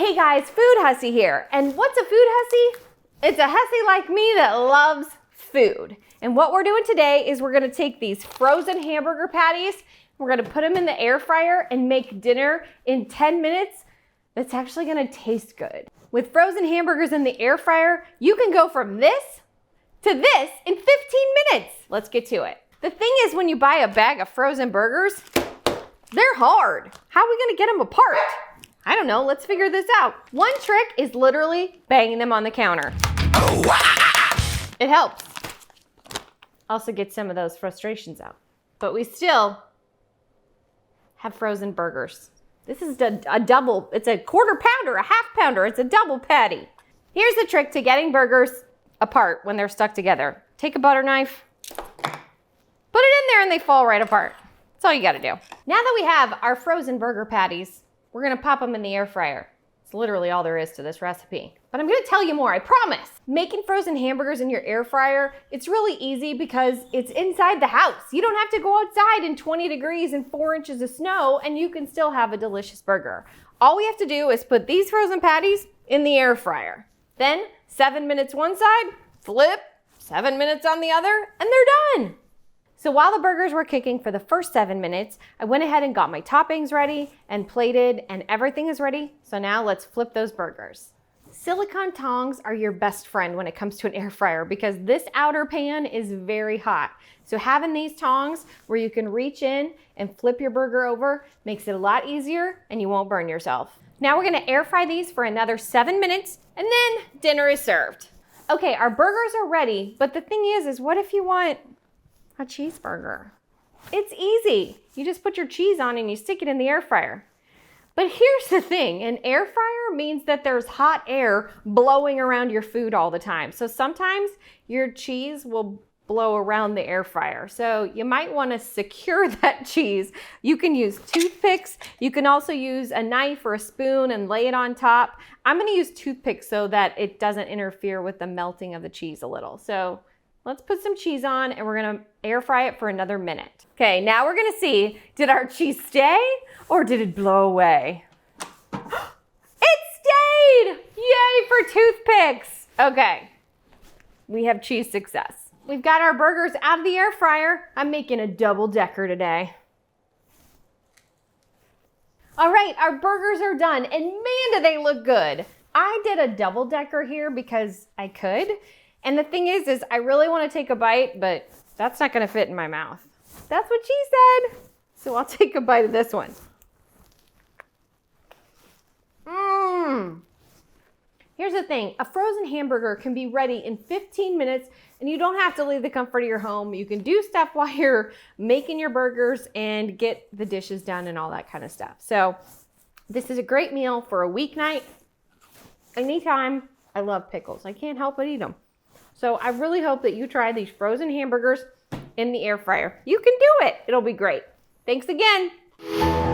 Hey guys, Food Hussy here. And what's a food hussy? It's a hussy like me that loves food. And what we're doing today is we're gonna take these frozen hamburger patties, we're gonna put them in the air fryer and make dinner in 10 minutes that's actually gonna taste good. With frozen hamburgers in the air fryer, you can go from this to this in 15 minutes. Let's get to it. The thing is, when you buy a bag of frozen burgers, they're hard. How are we gonna get them apart? I don't know, let's figure this out. One trick is literally banging them on the counter. It helps. Also get some of those frustrations out. But we still have frozen burgers. This is a double, it's a quarter pounder, a half pounder, it's a double patty. Here's the trick to getting burgers apart when they're stuck together. Take a butter knife, put it in there and they fall right apart. That's all you gotta do. Now that we have our frozen burger patties, we're gonna pop them in the air fryer. It's literally all there is to this recipe. But I'm gonna tell you more, I promise. Making frozen hamburgers in your air fryer, it's really easy because it's inside the house. You don't have to go outside in 20 degrees and 4 inches of snow and you can still have a delicious burger. All we have to do is put these frozen patties in the air fryer. Then 7 minutes one side, flip, 7 minutes on the other, and they're done. So while the burgers were cooking for the first 7 minutes, I went ahead and got my toppings ready and plated and everything is ready. So now let's flip those burgers. Silicone tongs are your best friend when it comes to an air fryer because this outer pan is very hot. So having these tongs where you can reach in and flip your burger over makes it a lot easier and you won't burn yourself. Now we're gonna air fry these for another 7 minutes and then dinner is served. Okay, our burgers are ready, but the thing is what if you want a cheeseburger? It's easy. You just put your cheese on and you stick it in the air fryer. But here's the thing, an air fryer means that there's hot air blowing around your food all the time. So sometimes your cheese will blow around the air fryer. So you might want to secure that cheese. You can use toothpicks. You can also use a knife or a spoon and lay it on top. I'm going to use toothpicks so that it doesn't interfere with the melting of the cheese a little. So let's put some cheese on and we're gonna air fry it for another minute. Okay, now we're gonna see, did our cheese stay or did it blow away? It stayed! Yay for toothpicks! Okay, we have cheese success. We've got our burgers out of the air fryer. I'm making a double-decker today. All right, our burgers are done and man, do they look good. I did a double-decker here because I could. And the thing is I really want to take a bite, but that's not going to fit in my mouth. That's what she said. So I'll take a bite of this one. Here's the thing. A frozen hamburger can be ready in 15 minutes and you don't have to leave the comfort of your home. You can do stuff while you're making your burgers and get the dishes done and all that kind of stuff. So this is a great meal for a weeknight. Anytime. I love pickles. I can't help but eat them. So I really hope that you try these frozen hamburgers in the air fryer. You can do it. It'll be great. Thanks again.